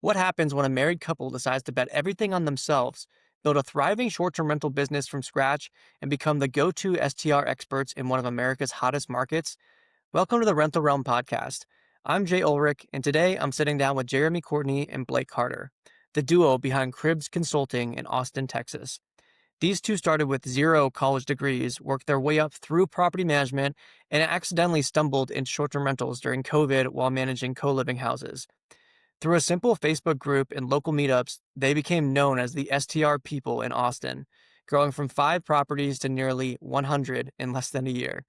What happens when a married couple decides to bet everything on themselves, build a thriving short term rental business from scratch, and become the go to STR experts in one of America's hottest markets? Welcome to the Rental Realm podcast. I'm Jay Ulrich, and today I'm sitting down with Jeremy Courtney and Blake Carter, the duo behind Cribs Consulting in Austin, Texas. These two started with zero college degrees, worked their way up through property management, and accidentally stumbled into short term rentals during COVID while managing co living houses. Through a simple Facebook group and local meetups, they became known as the STR people in Austin, growing from 5 properties to nearly 100 in less than a year.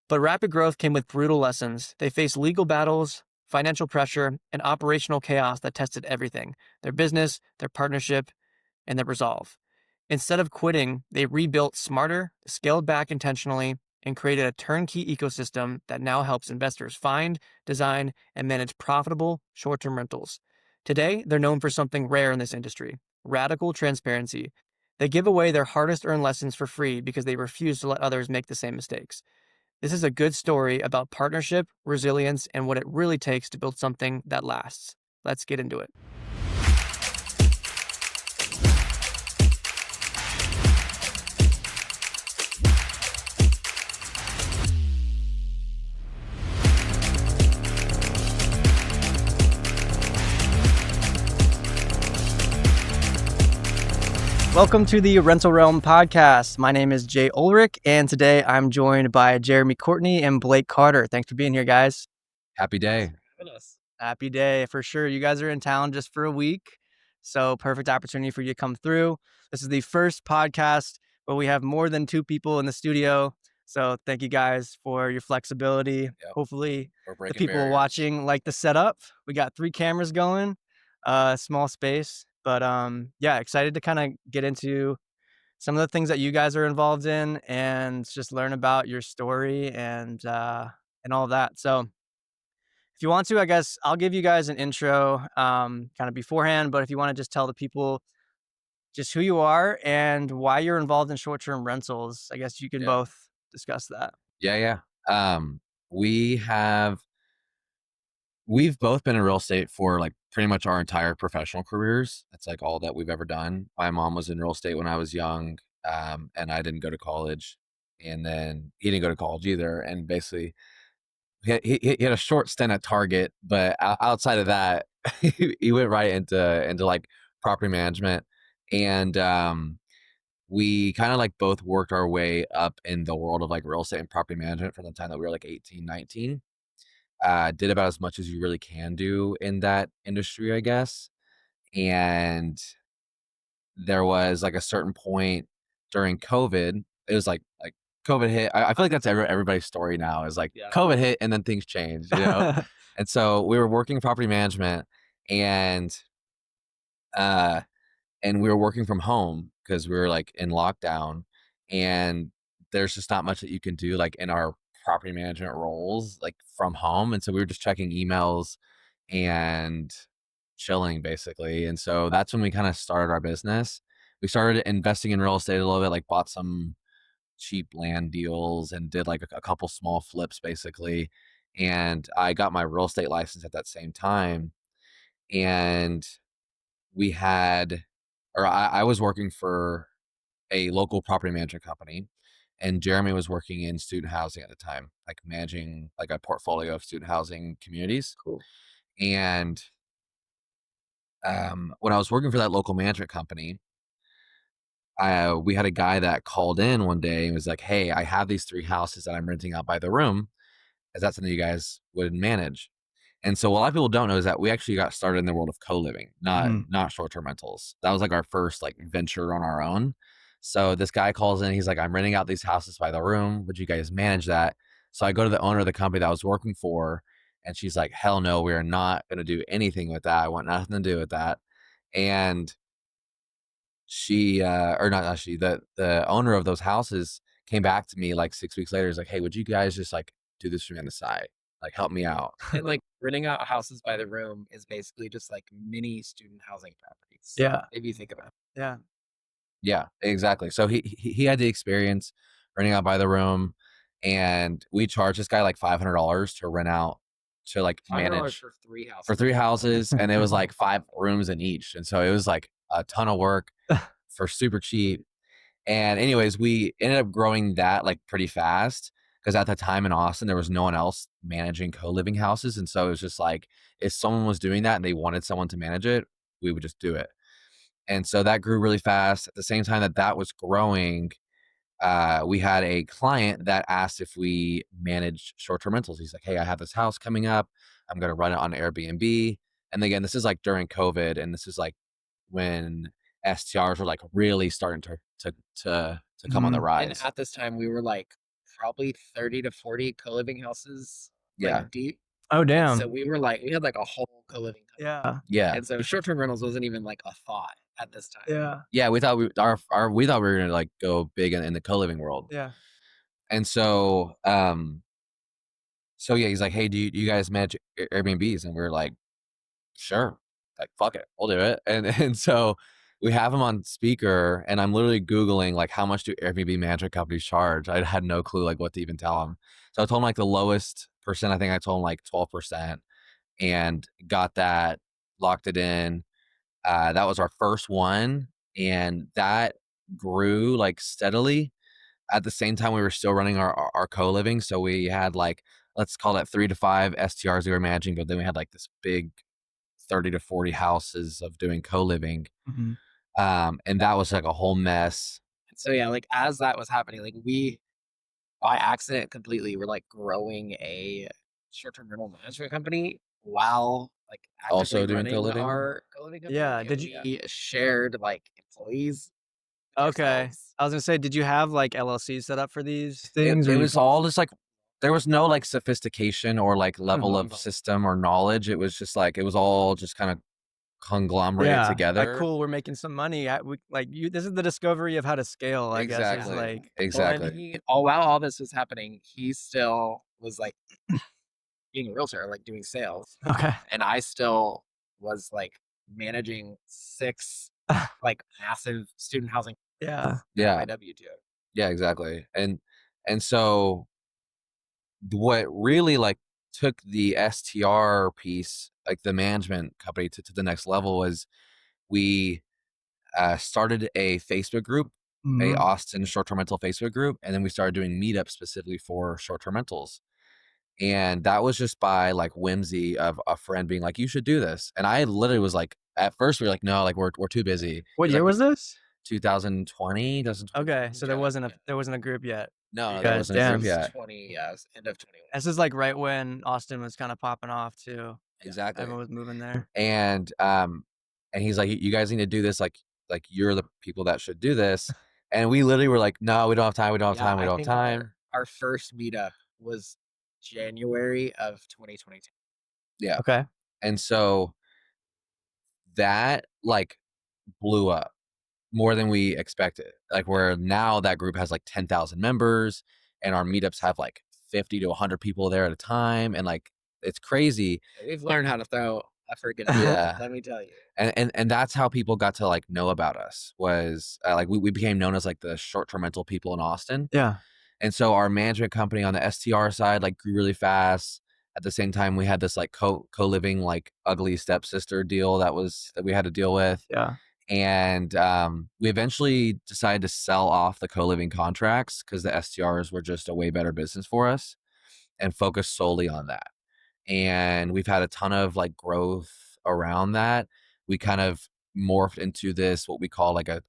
But rapid growth came with brutal lessons. They faced legal battles, financial pressure, and operational chaos that tested everything: their business, their partnership, and their resolve. Instead of quitting, they rebuilt smarter, scaled back intentionally, and created a turnkey ecosystem that now helps investors find, design, and manage profitable short-term rentals. Today, they're known for something rare in this industry: radical transparency. They give away their hardest-earned lessons for free because they refuse to let others make the same mistakes. This is a good story about partnership, resilience, and what it really takes to build something that lasts. Let's get into it. Welcome to the Rental Realm podcast. My name is Jay Ulrich, and today I'm joined by Jeremy Courtney and Blake Carter. Thanks for being here, guys. Happy day. Happy day, for sure. You guys are in town just for a week, so perfect opportunity for you to come through. This is the first podcast where we have more than 2 people in the studio, so thank you guys for your flexibility. Yep. Hopefully We're the breaking people barriers. watching like the setup. We got 3 cameras going, small space, but yeah, excited to kind of get into some of the things that you guys are involved in and just learn about your story and all of that. So if you want to, I guess I'll give you guys an intro kind of beforehand, but if you want to just tell the people just who you are and why you're involved in short-term rentals, I guess you can Yeah. both discuss that. Yeah. We have we've both been in real estate for like pretty much our entire professional careers. That's like all that we've ever done. My mom was in real estate when I was young, and I didn't go to college, and then he didn't go to college either. And basically, he had a short stint at Target, but outside of that, he went right into like property management, and we kind of like both worked our way up in the world of like real estate and property management from the time that we were like 18, 19. Did about as much as you really can do in that industry, I guess. And there was like a certain point during COVID. It was like COVID hit. I feel like that's everybody's story now is like COVID hit and then things changed, you know? And so we were working property management, and uh and we were working from home because we were like in lockdown, and there's just not much that you can do like in our property management roles like from home. And so we were just checking emails and chilling basically. And so that's when we kind of started our business. We started investing in real estate a little bit, like bought some cheap land deals and did like a couple small flips basically. And I got my real estate license at that same time. And we had, or I was working for a local property management company, and Jeremy was working in student housing at the time, like managing like a portfolio of student housing communities. Cool. And when I was working for that local management company, we had a guy that called in one day and was like, "Hey, I have these 3 houses that I'm renting out by the room. Is that something you guys would manage?" And so what a lot of people don't know is that we actually got started in the world of co-living, not short-term rentals. That was like our first like venture on our own. So this guy calls in, he's like, "I'm renting out these houses by the room. Would you guys manage that?" So I go to the owner of the company that I was working for, and she's like, "Hell no, we are not going to do anything with that. I want nothing to do with that." And she, or not she, the owner of those houses came back to me like 6 weeks later. He's like, "Hey, would you guys just like do this for me on the side? Like help me out?" And like renting out houses by the room is basically just like mini student housing properties. Yeah. If you think about it. Yeah. Yeah, exactly. So he had the experience renting out by the room, and we charged this guy like $500 to rent out to like $5 manage for 3 houses. for 3 houses, and it was like 5 rooms in each, and so it was like a ton of work for super cheap. And anyways, we ended up growing that like pretty fast because at the time in Austin, there was no one else managing co-living houses. And so it was just like, if someone was doing that and they wanted someone to manage it, we would just do it. And so that grew really fast. At the same time that that was growing, we had a client that asked if we managed short-term rentals. He's like, hey, I have this house coming up. I'm going to run it on Airbnb. And again, this is like during COVID, and this is like when STRs were like really starting to come on the Mhm. And rise. at this time, we were like probably 30 to 40 co-living houses Yeah. like deep. Oh, And so damn. we had like a whole co-living company. Yeah. Yeah. And so short-term rentals wasn't even like a thought at this time. Yeah. Yeah. We thought we thought we were gonna like go big in the co-living world. Yeah. And so yeah, he's like, hey, do you guys manage Airbnbs? And we are like, sure, like fuck it, we'll do it. And so we have him on speaker, and I'm literally Googling like how much do Airbnb management companies charge. I had no clue like what to even tell him. So I told him like the lowest percent. I think I told him like 12%, and got that, locked it in. That was our first one, and that grew like steadily. At the same time, we were still running our co-living, so we had like, let's call it 3 to 5 STRs we were managing, but then we had like this big 30 to 40 houses of doing co-living. Mhm. And that was like a whole mess. So yeah, like as that was happening, like we by accident completely were like growing a short-term rental management company while like actively Also doing running co-living? our co-living company. Yeah, And did you we shared like employees with Okay. ourselves. I was gonna say, did you have, like, LLCs set up for these It things, or it you was all just like, there was no like sophistication or like level of Mhm. system or knowledge. It was just like, it was all just kind of conglomerated Yeah, like, together. cool, we're making some money, we like, you this is the discovery of how to scale, I guess, is Exactly. like Well, and Exactly. while all this was happening, he still was like being a realtor, like doing sales. okay. And I still was like managing 6 like massive student housing Yeah. Yeah. my W2. Yeah, exactly. And so what really like took the STR piece, like the management company, to the next level was we started a Facebook group, a Mhm. Austin short-term rental Facebook group, and then we started doing meetups specifically for short-term rentals. And that was just by like whimsy of a friend being like, you should do this. And I literally was like, at first we were like, no, like we're too busy. It What was year like was this? 2020, 2021. Okay, so Yeah, yeah. there wasn't a group yet. No, there Yeah, Guys, wasn't a this group damn. was yet. 20, yeah, it was end of 21. This is, like, right when Austin was kinda popping off too. Exactly. Everyone was moving there. And he's like, you guys need to do this. Like you're the people that should do this. And we literally were like, no, we don't have time. We don't have Yeah, time. We I don't have think time. our first meetup was January of 2022. Yeah. Okay. And so that like blew up more than we expected. Like where now that group has like 10,000 members, and our meetups have like 50 to 100 people there at a time. And like, it's crazy. We've learned how to throw a freaking event, Yeah. let me tell you. And that's how people got to like know about us, was like we became known as like the short-term rental people in Austin. Yeah. And so our management company on the STR side like grew really fast. At the same time, we had this like co-living like ugly stepsister deal that we had to deal with. Yeah. And we eventually decided to sell off the co-living contracts because the STRs were just a way better business for us, and focus solely on that. And we've had a ton of like growth around that. We kind of morphed into this, what we call like a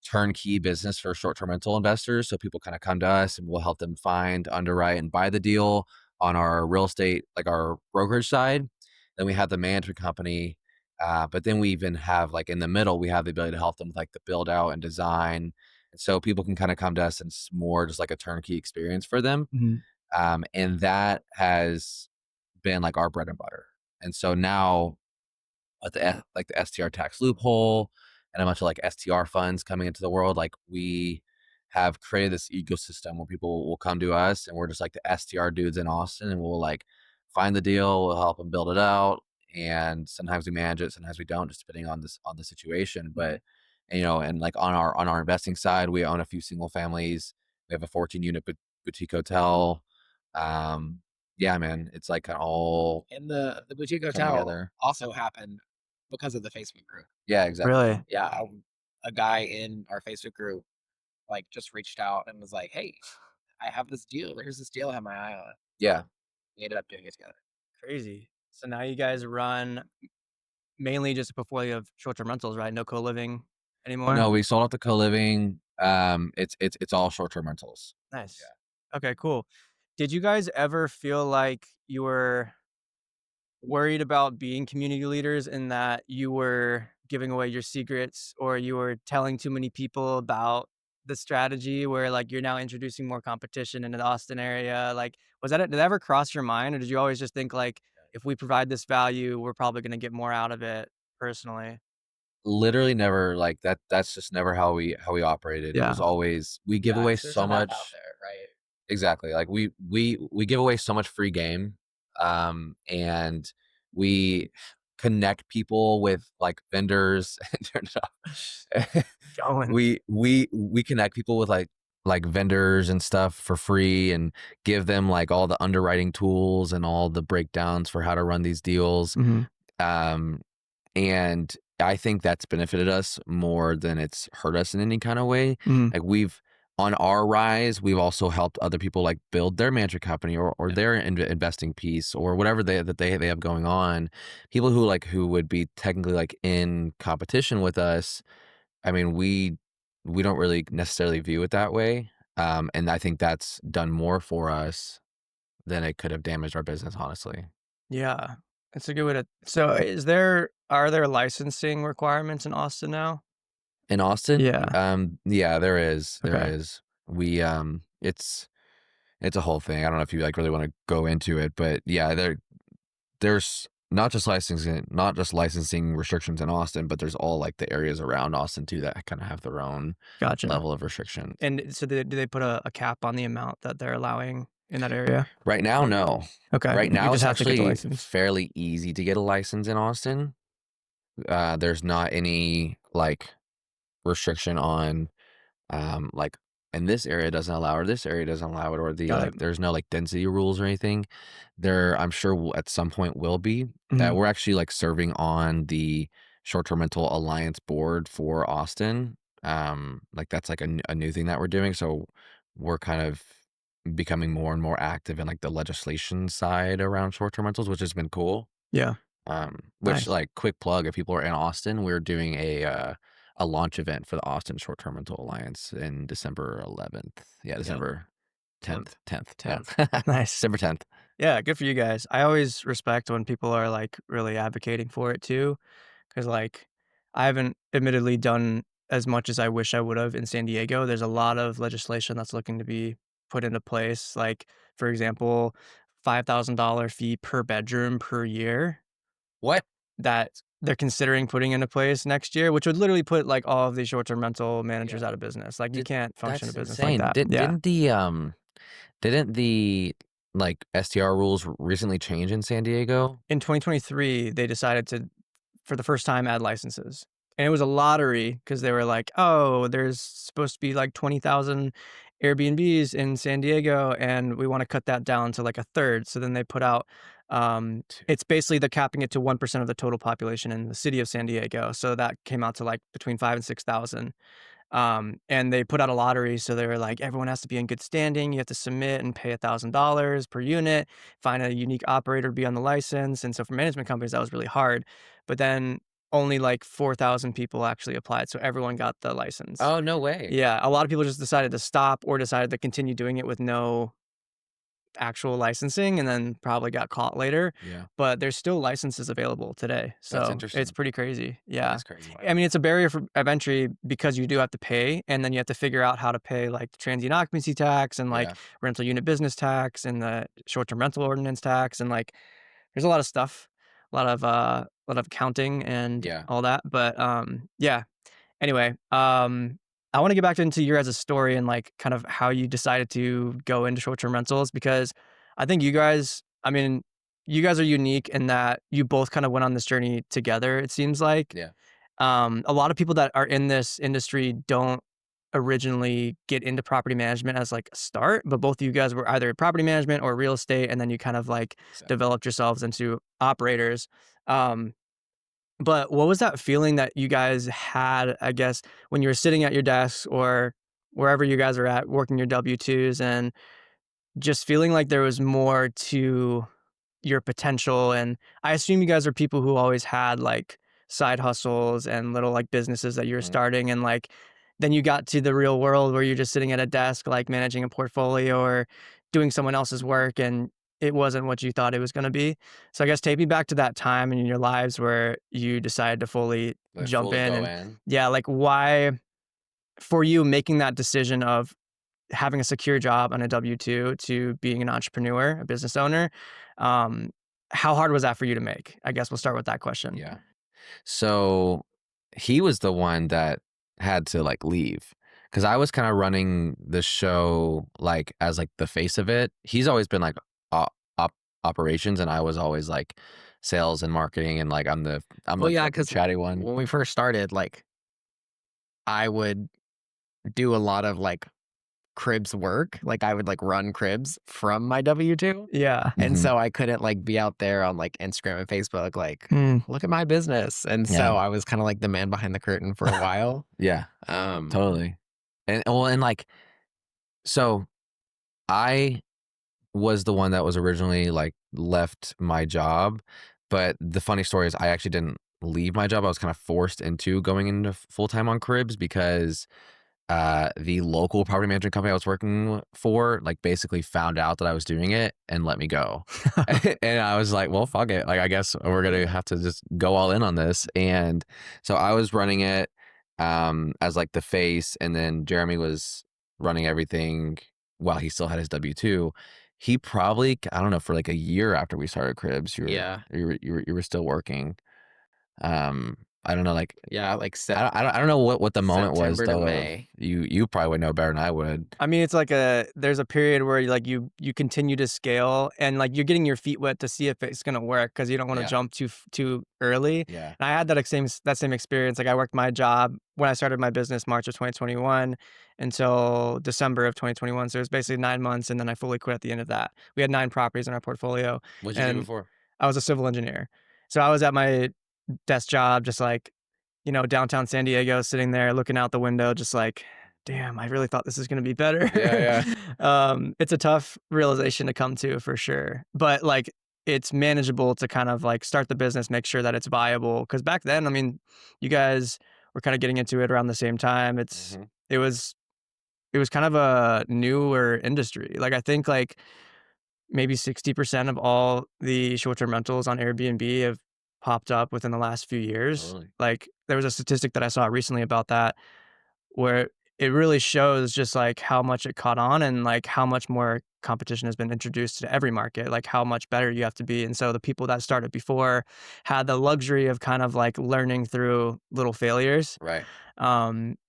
turnkey business for short-term rental investors. So people kind of come to us and we'll help them find, underwrite, and buy the deal on our real estate, like our brokerage side. Then we have the management company. But then we even have like in the middle, we have the ability to help them with like the build out and design. And so people can kind of come to us, and it's more just like a turnkey experience for them. Mhm. And that has been like our bread and butter. And so now with like the STR tax loophole and a bunch of like STR funds coming into the world, like we have created this ecosystem where people will come to us, and we're just like the STR dudes in Austin, and we'll like find the deal, we'll help them build it out. And sometimes we manage it, sometimes we don't, just depending on the situation. But and like on our investing side, we own a few single families. We have a 14 unit boutique hotel. Yeah, man. It's like all And the boutique coming hotel together. also happened because of the Facebook group. Yeah, exactly. Really? Yeah, a guy in our Facebook group like just reached out and was like, "Hey, I have this deal. Here's this deal I have my eye on." Yeah. We ended up doing it together. Crazy. So now you guys run mainly just a portfolio of short-term rentals, right? No co-living anymore? No, we sold off the co-living. It's all short-term rentals. Nice. Okay, cool. Did you guys ever feel like you were worried about being community leaders in that you were giving away your secrets or you were telling too many people about the strategy where like you're now introducing more competition into the Austin area? Like, did that ever cross your mind, or did you always just think like if we provide this value, we're probably going to get more out of it personally? Literally never like that. That's just never how we operated. It was Yeah. always we give Yeah, away 'cause there's so enough out much. there, right? Exactly. Like we give away so much free game. And we connect people with like vendors. Turn it off. Going. We connect people with like vendors and stuff for free and give them like all the underwriting tools and all the breakdowns for how to run these deals. Mhm. Um, and I think that's benefited us more than it's hurt us in any kind of way. Mhm. Like on our rise, we've also helped other people like build their management company or Yeah. their investing piece or whatever they have going on. People who would be technically like in competition with us. I mean, we don't really necessarily view it that way. And I think that's done more for us than it could have damaged our business, honestly. Yeah. It's a good way to are there licensing requirements in Austin now? In Austin, Yeah. yeah, there is, there Okay. is. We, it's a whole thing. I don't know if you like really want to go into it, but yeah, there's not just licensing restrictions in Austin, but there's all like the areas around Austin too that kind of have their own Gotcha. level of restrictions. And so do they put a cap on the amount that they're allowing in that area? Right now, no. Okay. Right You now, just it's have to get the actually license. fairly easy to get a license in Austin. There's not any like restriction on like and this area doesn't allow or this area doesn't allow it or the Got it. like there's no like density rules or anything. There I'm sure at some point will be. Mhm. We're actually like serving on the short-term rental alliance board for Austin. Like that's like a new thing that we're doing, so we're kind of becoming more and more active in like the legislation side around short-term rentals, which has been cool. Yeah. Which Nice. like quick plug, if people are in Austin, we're doing a launch event for the Austin Short Term Rental Alliance in December 11th. Yeah, Yep. December 10th. 10th. Yeah. 10th. Nice. December 10th. Yeah, good for you guys. I always respect when people are, like, really advocating for it too, because like, I haven't admittedly done as much as I wish I would've in San Diego. There's a lot of legislation that's looking to be put into place, like, for example, $5,000 fee per bedroom per year What? that they're considering putting into place next year, which would literally put, like, all of these short-term rental managers Yeah. out of business. Like, you Did can't function a That's business like insane. that. Did Yeah. didn't the like STR rules recently change in San Diego? In 2023, they decided to, for the first time, add licenses. And it was a lottery because they were like, "Oh, there's supposed to be like 20,000 Airbnbs in San Diego, and we wanna cut that down to like a third." So then they put out, it's basically they're capping it to 1% of the total population in the city of San Diego. So that came out to like between 5 and 6,000. And they put out a lottery, so they were like, everyone has to be in good standing. You have to submit and pay $1,000 per unit, find a unique operator to be on the license. And so for management companies, that was really hard. But then only like 4,000 people actually applied, so everyone got the license. Oh, no way. Yeah, a lot of people just decided to stop or decided to continue doing it with no actual licensing and then probably got caught later, Yeah. but there's still licenses available today, That's so it's interesting. pretty crazy, That yeah. is crazy. I mean, it's a barrier of entry because you do have to pay, and then you have to figure out how to pay, like, the transient occupancy tax and, like, Yeah. rental unit business tax and the short-term rental ordinance tax, and, like, there's a lot of stuff, a lot of accounting and Yeah. all that, but, yeah. Anyway, I wanna get back into your guys' story and, like, kind of how you decided to go into short-term rentals because I think I mean, you guys are unique in that you both kinda went on this journey together, it seems like. Yeah. A lot of people that are in this industry don't originally get into property management as like a start, but both of you guys were either property management or real estate, and then you kind of like developed yourselves into operators. Um, but what was that feeling that you guys had, I guess, when you were sitting at your desks or wherever you guys are at working your W-2s and just feeling like there was more to your potential? And I assume you guys are people who always had like side hustles and little like businesses that you were Mhm. starting, and like then you got to the real world where you're just sitting at a desk like managing a portfolio or doing someone else's work, and it wasn't what you thought it was going to be. So I guess take me back to that time in your lives where you decided to fully Like jump fully in. go And in. yeah, like why for you making that decision of having a secure job on a W-2 to being an entrepreneur, a business owner. Um, how hard was that for you to make? I guess we'll start with that question. Yeah. So he was the one that had to like leave because I was kind of running the show like as like the face of it. He's always been like operations, and I was always like sales and marketing, and like I'm Well, the yeah, like the because chatty one. when we first started, like I would do a lot of like cribs work. Like I would like run cribs from my W-2. Yeah. And Mhm. so I couldn't like be out there on like Instagram and Facebook, like, Mm. look at my business. And Yeah. so I was kind of like the man behind the curtain for a while. Yeah, Um, totally. And well, and like so I was the one that was originally like left my job, but the funny story is I actually didn't leave my job. I was kind of forced into going into full time on cribs because the local property management company I was working for like basically found out that I was doing it and let me go. And I was like, well, fuck it. Like, I guess we're gonna have to just go all in on this. And so I was running it as like the face, and then Jeremy was running everything while he still had his W-2. He probably, I don't know, for like a year after we started cribs, yeah. you were still working. I don't know, like Yeah. Like I don't know what the moment was September to though of May. you probably would know better than I would. I mean, it's like there's a period where like you continue to scale and like you're getting your feet wet to see if it's gonna work because you don't want to Yeah. jump too early. Yeah. And I had that same experience. Like I worked my job when I started my business March of 2021 until December of 2021. So it was basically 9 months, and then I fully quit at the end of that. We had 9 properties in our portfolio, What'd you do and before? I was a civil engineer. So I was at my desk job, just like, downtown San Diego, sitting there looking out the window, just like, damn, I really thought this was going to be better. Yeah, It's a tough realization to come to for sure, but like it's manageable to kind of like start the business, make sure that it's viable. Cause back then, I mean, you guys were kind of getting into it around the same time. Mhm. It was, it was kind of a newer industry. Like I think like maybe 60% of all the short-term rentals on Airbnb have popped up within the last few years. Totally. Like there was a statistic that I saw recently about that where it really shows just like how much it caught on and like how much more competition has been introduced to every market, like how much better you have to be. And so the people that started before had the luxury of kind of like learning through little failures. Right.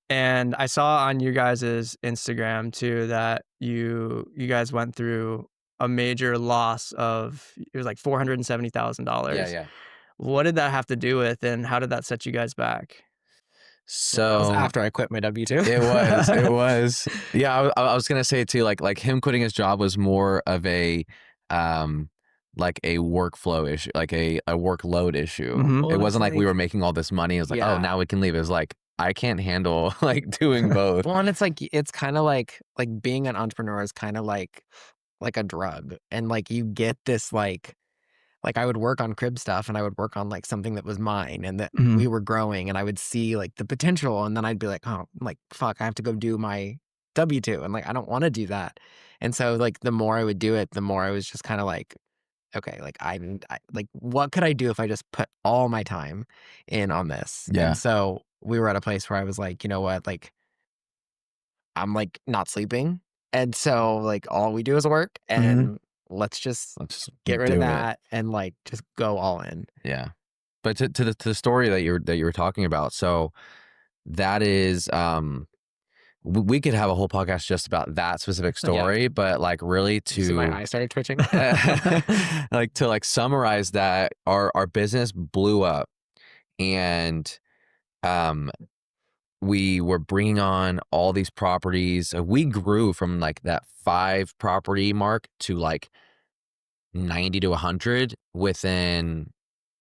And I saw on you guys' Instagram too that you guys went through a major loss of it was like $470,000. Yeah. What did that have to do with, and how did that set you guys back? Well, that was So after I quit my W-2. it was. Yeah, I was gonna say too, like him quitting his job was more of a like a workflow issue, like a workload issue. Mhm. Well, It and it's wasn't like we like, were making all this money. It was like, oh, yeah. now we can leave. It was like I can't handle like doing both. Well, and it's like it's kind of like being an entrepreneur is kind of like a drug, and like you get this like I would work on crib stuff, and I would work on like something that was mine and that Mhm. we were growing, and I would see like the potential, and then I'd be like, oh, like fuck, I have to go do my W-2, and like I don't want to do that. And so like the more I would do it, the more I was just kind of like, okay, like like what could I do if I just put all my time in on this? Yeah. And so we were at a place where I was like, you know what, like I'm like not sleeping. And so like all we do is work, and let's just Let's get rid of do it. that and like just go all in. Yeah. But to the story that you were talking about, so that is we could have a whole podcast just about that specific story, but like really Did you see my to eye started twitching. like to like summarize that our business blew up, and um we were bringing on all these properties. We grew from like that 5 property mark to like 90 to 100 within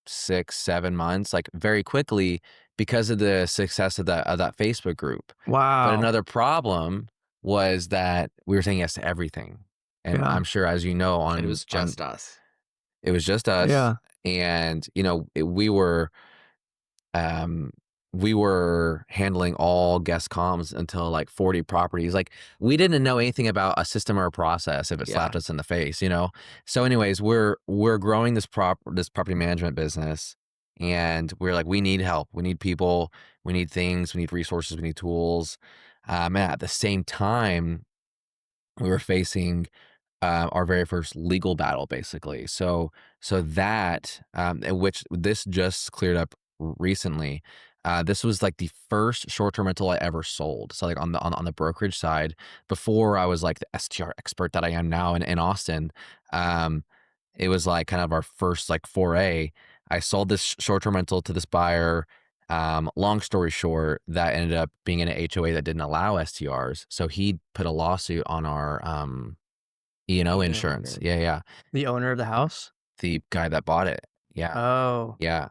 6-7 months, like very quickly, because of the success of that Facebook group. But Wow. another problem was that we were saying yes to everything, and Yeah. I'm sure, as you know, It was just us. it was just us. Yeah. And we were handling all guest comms until like 40 properties. Like, we didn't know anything about a system or a process if it slapped us in the face, So anyways, we're growing this property management business, and we're like, we need help. We need people, we need things, we need resources, we need tools. And at the same time, we were facing our very first legal battle, basically. So that, which this just cleared up recently. This was like the first short-term rental I ever sold. So like on the brokerage side, before I was like the STR expert that I am now in Austin, it was like kind of our first like foray. I sold this short-term rental to this buyer. Long story short, that ended up being in an HOA that didn't allow STRs. So he put a lawsuit on our E&O insurance. Yeah. The owner of the house? The guy that bought it. Yeah. Oh. Yeah.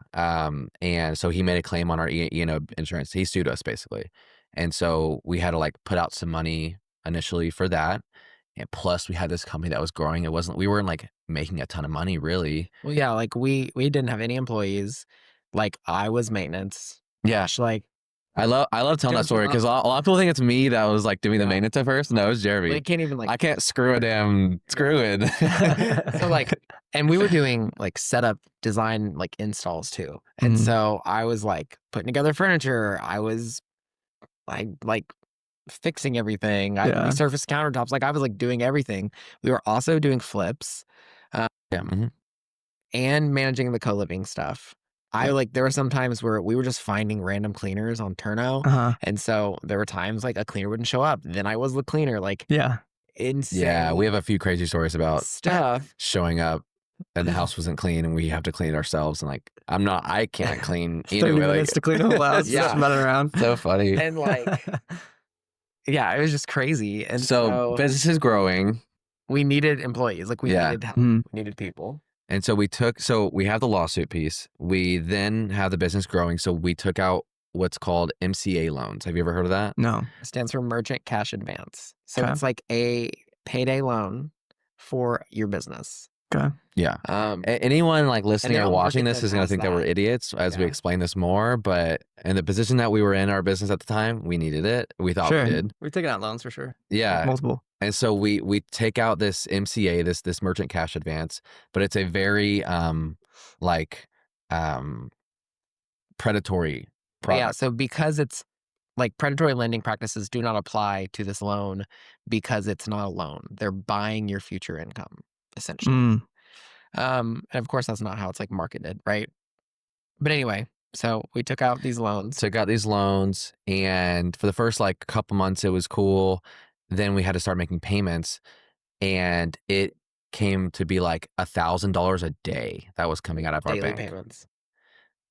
And so he made a claim on our E&O insurance. He sued us, basically. And so we had to like put out some money initially for that. And plus we had this company that was growing. We weren't like making a ton of money, really. Well, yeah, like we didn't have any employees. Like, I was maintenance. Yeah. Like, I love telling that Just story, because a lot of people think it's me that was like doing the Yeah. maintenance at first. No, it was Jeremy. we can't even like. I can't screw a damn screw in. So like, and we were doing like setup, design, like installs too. And Mhm. so I was like putting together furniture. I was like fixing everything. We Yeah. surfaced countertops. Like, I was like doing everything. We were also doing flips. Yeah. Mhm. And managing the co-living stuff. There were some times where we were just finding random cleaners on Turno. Uh-huh. And so there were times like a cleaner wouldn't show up. Then I was the cleaner, like Yeah. insane. Yeah, we have a few crazy stories about stuff. showing up and the house wasn't clean and we have to clean it ourselves. And like, I can't clean 30 anyway. minutes to clean the whole house. Yeah. Just running around. So funny. And like, yeah, it was just crazy. And So business is growing. we needed employees. Like, we Yeah. needed help. Mhm. We needed people. And so we have the lawsuit piece. We then have the business growing. So we took out what's called MCA loans. Have you ever heard of that? No. It stands for Merchant Cash Advance. So Okay. it's like a payday loan for your business. Okay. Yeah. Um, Anyone like listening now or watching Market this is then going to has think that we're that. idiots as we Yeah. explain this more. But in the position that we were in our business at the time, we needed it. We thought Sure. we did. We've taken out loans for sure. Yeah. Multiple. And so we take out this MCA, this merchant cash advance, but it's a very predatory But yeah, product. so because it's like predatory lending practices do not apply to this loan because it's not a loan. They're buying your future income, essentially. Mm. And of course, that's not how it's like marketed, right? But anyway, so we took out these loans. Took out these loans, and for the first like couple months, it was cool. Then we had to start making payments, and it came to be like $1,000 a day that was coming out of our Daily bank. payments.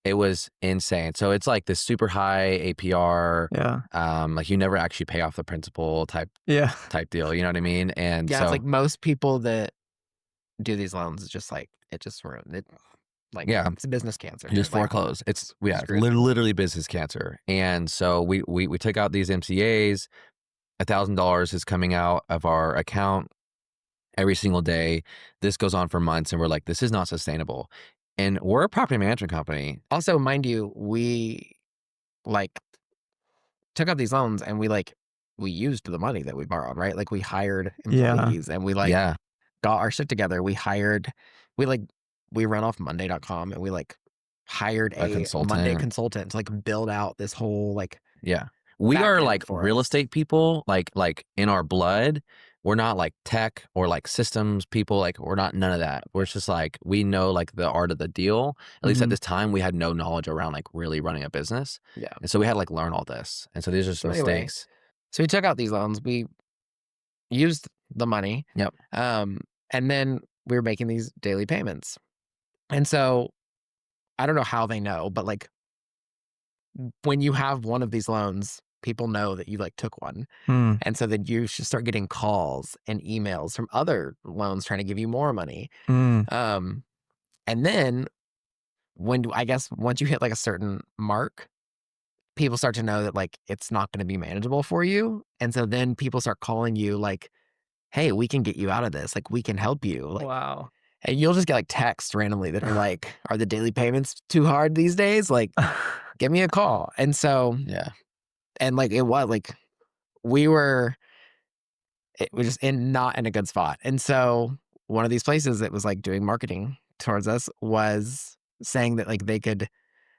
It was insane. So it's like this super high APR. Yeah. Like you never actually pay off the principal type Yeah. deal. You know what I mean? And Yeah, so it's like most people that do these loans, it's just like it just ruined it. Like, Yeah. it's a business cancer. you just Like, foreclose. It's screwed. literally business cancer. And so we took out these MCAs. $1,000 is coming out of our account every single day. This goes on for months, and we're like, this is not sustainable. And we're a property management company. Also, mind you, we like took out these loans and we used the money that we borrowed, right? Like, we hired Yeah. employees and we Yeah. got our shit together. We run off Monday.com and we hired A a consultant. Monday consultant to build out this whole Yeah. We back are end like for real us. estate people, like in our blood. We're not like tech or like systems people. Like, we're not none of that. We're just like, we know like the art of the deal. At least at Mhm. this time, we had no knowledge around like really running a business. Yeah. And so we had to like learn all this. And so these are just So anyway, mistakes. So we took out these loans. We used the money. Yep. And then we were making these daily payments. And so I don't know how they know, but when you have one of these loans, people know that you like took one. Hmm. And so then you should start getting calls and emails from other loans trying to give you more money. Hmm. Um, and then I guess once you hit like a certain mark, people start to know that like it's not going to be manageable for you. And so then people start calling you like, hey, we can get you out of this. Like we can help you. Like, Wow. and you'll just get like texts randomly that are like, are the daily payments too hard these days? Like, give me a call. And so, Yeah. and like it was like we were it was just not in a good spot. And so one of these places that was like doing marketing towards us was saying that like they could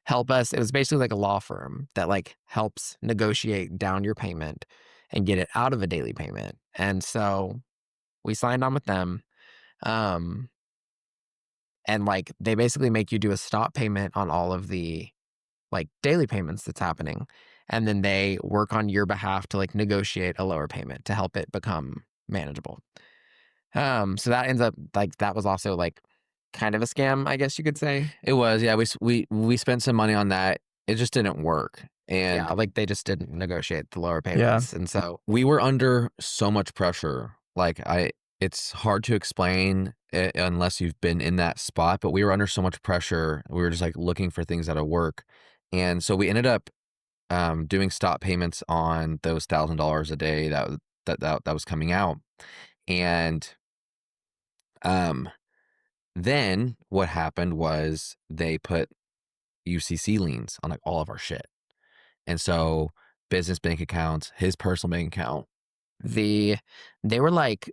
help us. It was basically like a law firm that like helps negotiate down your payment and get it out of a daily payment. And so we signed on with them. Um, and like they basically make you do a stop payment on all of the like daily payments that's happening. And then they work on your behalf to like negotiate a lower payment to help it become manageable. So that ends up like that was also like kind of a scam, I guess you could say. It was, yeah. We spent some money on that. It just didn't work. Yeah, And like they just didn't negotiate the lower Yeah. payments. And so we were under so much pressure. Like it's hard to explain it unless you've been in that spot, but we were under so much pressure. We were just like looking for things that'll work. And so we ended up doing stop payments on those $1,000 a day that was coming out. And then what happened was they put UCC liens on like all of our shit. And so business bank accounts, his personal bank account. they were like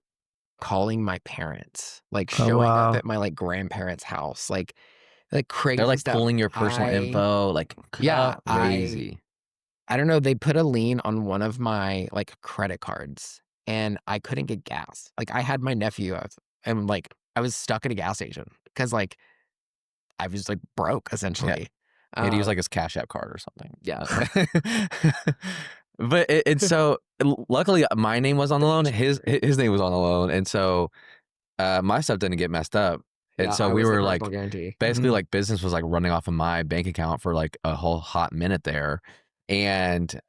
calling my parents, like Oh, showing up wow. at my like grandparents' house, like crazy They're like stuff. pulling your personal info, like Yeah, crazy. I don't know. They put a lien on one of my like credit cards and I couldn't get gas. Like I had my nephew and like I was stuck at a gas station because like I was like broke essentially. He had to use like his Cash App card or something. Yeah. But it's so luckily my name was on the loan. His name was on the loan, and so my stuff didn't get messed up. And Yeah, so I we was the were like, personal guarantee. basically Mhm. like business was like running off of my bank account for like a whole hot minute there, and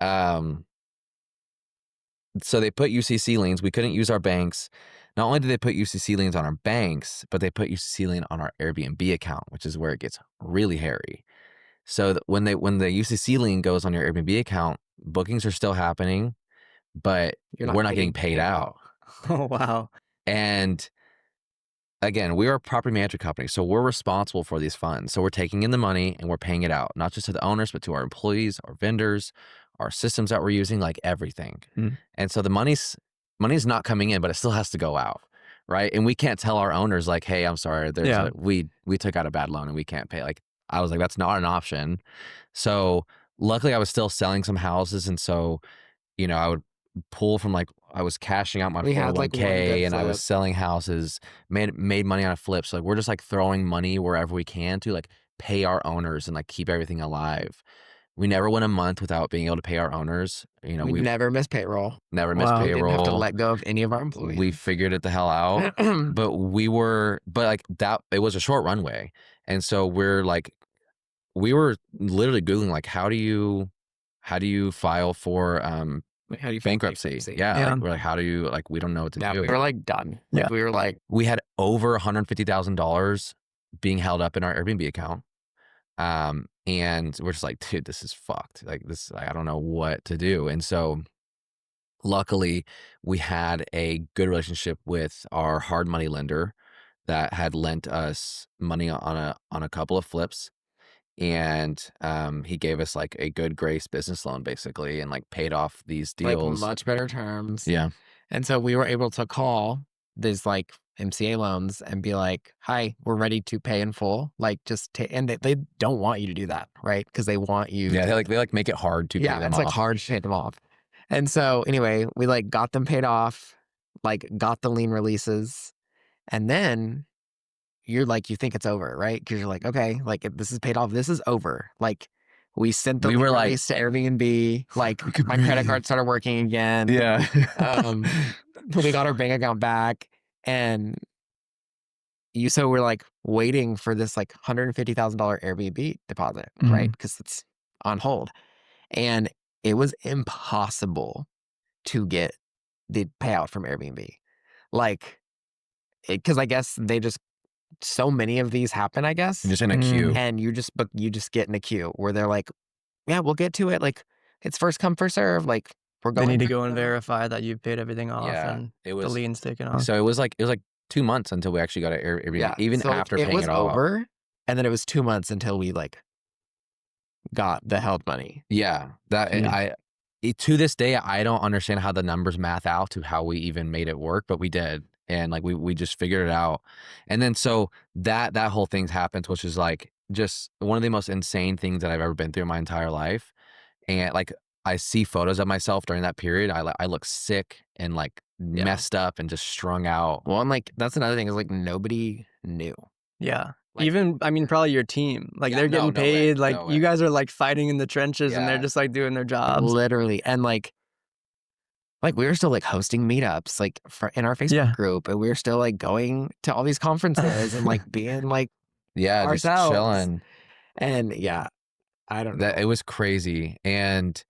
so they put UCC liens. We couldn't use our banks. Not only did they put UCC liens on our banks, but they put UCC lien on our Airbnb account, which is where it gets really hairy. So when the UCC lien goes on your Airbnb account, bookings are still happening, but You're we're not not getting paid out. Oh, wow. And again, we are a property management company, so we're responsible for these funds. So we're taking in the money and we're paying it out, not just to the owners, but to our employees, our vendors, our systems that we're using, like everything. Mm. And so the money's not coming in, but it still has to go out, right? And we can't tell our owners like, "Hey, I'm sorry, Yeah. we took out a bad loan and we can't pay." Like I was like, "That's not an option." So luckily, I was still selling some houses, and so I would pull from like I was cashing out my We had like one 401k good and I was flip. selling houses, made money on a flip. So like we're just like throwing money wherever we can to like pay our owners and like keep everything alive. We never went a month without being able to pay our owners. We We've never missed payroll. never missed Wow. We didn't have to payroll. let go of any of our We employees. figured it the hell out. But like that, it was a short runway. And so we were literally Googling like, how do you file for How do you file bankruptcy? Yeah, Yeah. like we're like, how do you like we don't know what to Yeah, do. we were like done. Yeah. Like we were like, We had over $150,000 being held up in our Airbnb account. And we're just like, dude, this is fucked. Like this, I don't know what to do. And so luckily we had a good relationship with our hard money lender that had lent us money on a couple of flips. And he gave us like a good grace business loan basically and like paid off these like deals. much better terms. Yeah. And so we were able to call these like MCA loans and be like, hi, we're ready to pay in full. Like just and they don't want you to do that, right? Because they want you. Yeah, they like make it hard to pay them it's off. like hard to pay them off. And so anyway, we like got them paid off, like got the lien releases, and then you think it's over, right? Because you're like, okay, like if this is paid off, this is over. Like we sent the We lien were like- release to Airbnb. Like my credit card started working again. Yeah. We got our bank account back, and so we're like waiting for this like $150,000 Airbnb deposit, right? Because it's on hold. And it was impossible to get the payout from Airbnb. Like, because I guess they just, so many of these happen, I guess. Just in a queue. And you just get in a queue where they're like, yeah, we'll get to it. Like, it's first come, first serve. Like, we're They going need to back go and to them. verify that you've paid everything off Yeah, and it the was. lien's taken off. So it was like 2 months until we actually got an Airbnb, Yeah. even So, like, after it paying was it off. over. And then it was 2 months until we like got the held money. Yeah, that Yeah. to this day I don't understand how the numbers math out to how we even made it work, but we did, and like we just figured it out. And then so that whole thing happens, which is like just one of the most insane things that I've ever been through in my entire life. And like I see photos of myself during that period, I look sick and like Yeah. messed up and just strung out. Well, and like, that's another thing is like, nobody knew. Yeah. Like, Even, I mean, probably your team. Like, Yeah, they're getting no way, paid. Like, no you way. guys are like fighting in the trenches and they're Yeah. just like doing their jobs. literally. And like we were still like hosting meetups like in our Facebook Yeah. group, and we were still like going to all these conferences and like being like Yeah, just ourselves. chilling. And yeah, I don't know. That it was crazy. And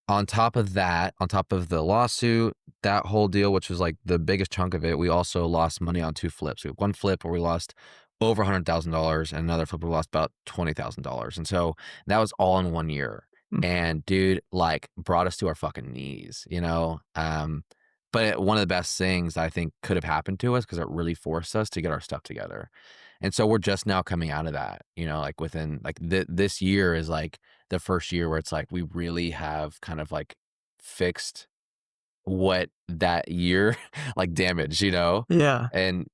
on top of that, on top of the lawsuit, that whole deal, which was like the biggest chunk of it, we also lost money on 2 flips. We had one flip where we lost over $100,000 and another flip we lost about $20,000. And so that was all in 1 year. Mm. And dude, like brought us to our fucking knees, you know? But one of the best things I think could have happened to us because it really forced us to get our stuff together. And so we're just now coming out of that, you know, like within like this year is like the first year where it's like we really have kind of like fixed what that year like damaged, you know? Yeah. And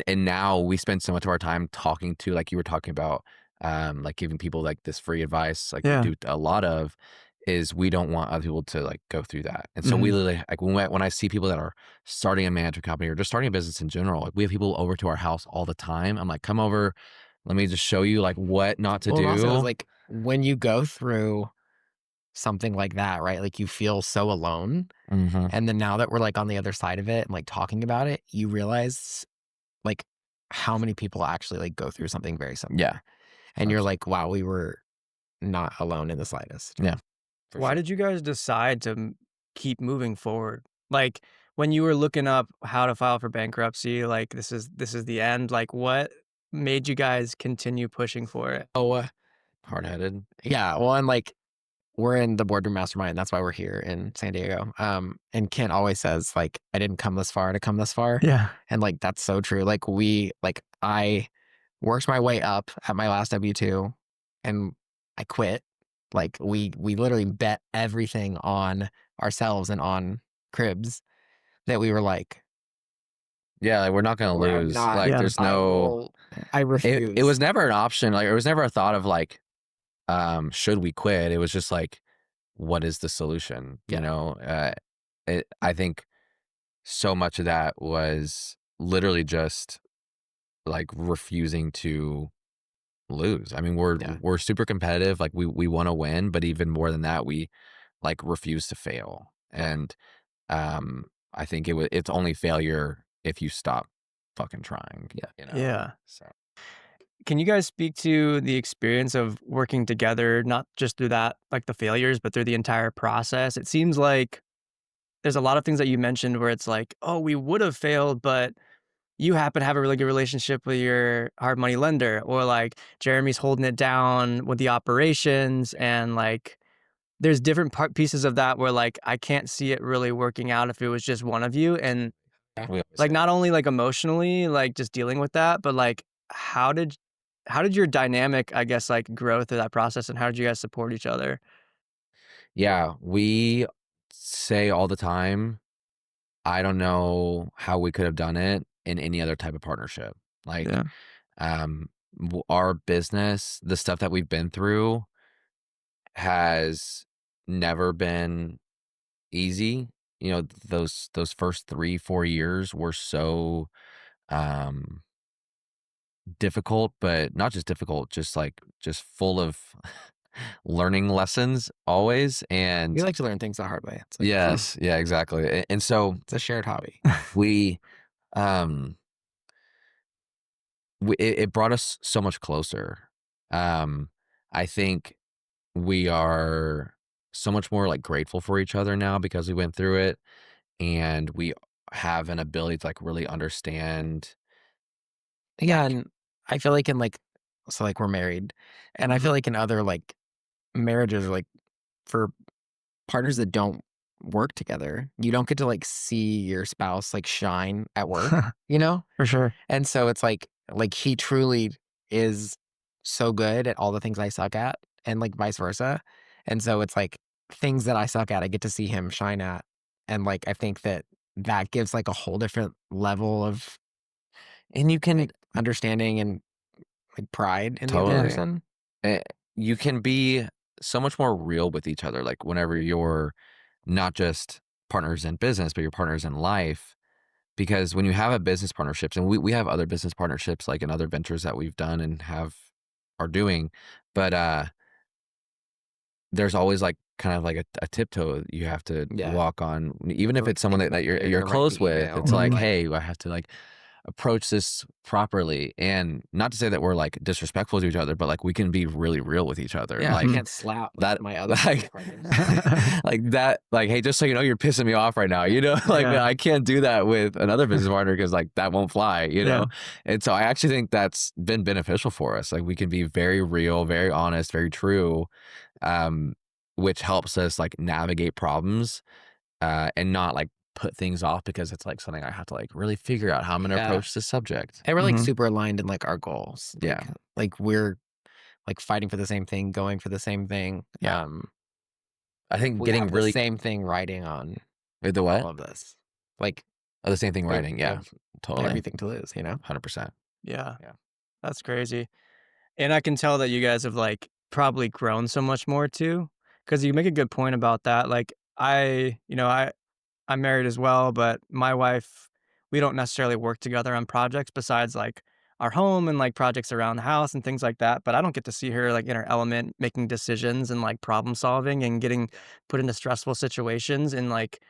now we spend so much of our time talking to, like you were talking about, like giving people like this free advice, like Yeah. we do a lot of, is we don't want other people to like go through that. And so we literally like when I see people that are starting a management company or just starting a business in general, like we have people over to our house all the time. I'm like, come over, let me just show you like what not to Well, and also do. it's like when you go through something like that, right? Like you feel so alone. Mm-hmm. And then now that we're like on the other side of it and like talking about it, you realize like how many people actually like go through something very similar. Yeah. And you're like, wow, we were not alone in the slightest. Yeah. Why did you guys decide to keep moving forward? Like, when you were looking up how to file for bankruptcy, like this is the end. Like, what made you guys continue pushing for it? Oh, Hard-headed. yeah. Well, and like we're in the boardroom mastermind. That's why we're here in San Diego. And Kent always says like, I didn't come this far to come this far. Yeah. And like, that's so true. Like I worked my way up at my last W-2 and I quit. Like we literally bet everything on ourselves and on Cribs that we were like, Yeah, like we're not gonna "Well, I'm lose. not- Like Yeah. there's no I refuse. it was never an option. Like it was never a thought of like, should we quit? It was just like, what is the solution? Yeah. You know, I think so much of that was literally just like refusing to lose. I mean, we're super competitive. Like we want to win, but even more than that, we like refuse to fail. And I think it's only failure if you stop fucking trying. Yeah. You know? Yeah. So. Can you guys speak to the experience of working together, not just through that, like the failures, but through the entire process? It seems like there's a lot of things that you mentioned where it's like, oh, we would have failed, but you happen to have a really good relationship with your hard money lender, or like Jeremy's holding it down with the operations, and like there's different pieces of that where like I can't see it really working out if it was just one of you. And like not only like emotionally, like just dealing with that, but like how did your dynamic, I guess, like grow through that process, and how did you guys support each other? Yeah, we say all the time, I don't know how we could have done it in any other type of partnership. Like, Yeah. Our business, the stuff that we've been through has never been easy. You know, those first 3-4 years were so difficult, but not just difficult, just full of learning lessons always. And We like to learn things the hard way. It's like, yes, yeah, exactly. And so it's a shared hobby. we um it brought us so much closer. I think we are so much more like grateful for each other now because we went through it, and we have an ability to like really understand Yeah, like and I feel like in like so like we're married, and I Mhm. feel like in other like marriages, like for partners that don't work together, you don't get to like see your spouse like shine at work, you know? For sure. And so it's like he truly is so good at all the things I suck at, and like vice versa. And so it's like things that I suck at, I get to see him shine at. And like I think that that gives like a whole different level of and you can like understanding and like pride in the other totally person. eh, you can be so much more real with each other like whenever you're not just partners in business but you're partners in life, because when you have a business partnerships, and we have other business partnerships like in other ventures that we've done and are doing, but there's always like kind of like a tiptoe you have to Yeah. walk on, even if Like it's someone thinking that like you're you're you're gonna write close the with. email It's or like, Mhm. like hey, I have to like approach this properly, and not to say that we're like disrespectful to each other, but like we can be really real with each other, yeah, I like Mhm. can't slap like that my other like business partners. like that, like, hey, just so you know, you're pissing me off right now, you know. Like, Yeah. I can't do that with another business partner because like that won't fly, you Yeah. know. And so I actually think that's been beneficial for us. Like we can be very real, very honest, very true, um, which helps us like navigate problems, and not like put things off because it's like something I have to like really figure out how I'm going to Yeah. approach this subject. And we're like Mhm. super aligned in like our goals. Yeah. Like we're like fighting for the same thing, going for the same thing. Yeah. I think We getting have the really same thing writing on the all what? of this. Like Oh, the same thing that writing. we Yeah. have Totally. everything to lose, you know? 100%. Yeah. Yeah. That's crazy. And I can tell that you guys have like probably grown so much more too. Cause you make a good point about that. Like I'm married as well, but my wife, we don't necessarily work together on projects besides like our home and like projects around the house and things like that. But I don't get to see her like in her element making decisions and like problem solving and getting put into stressful situations and like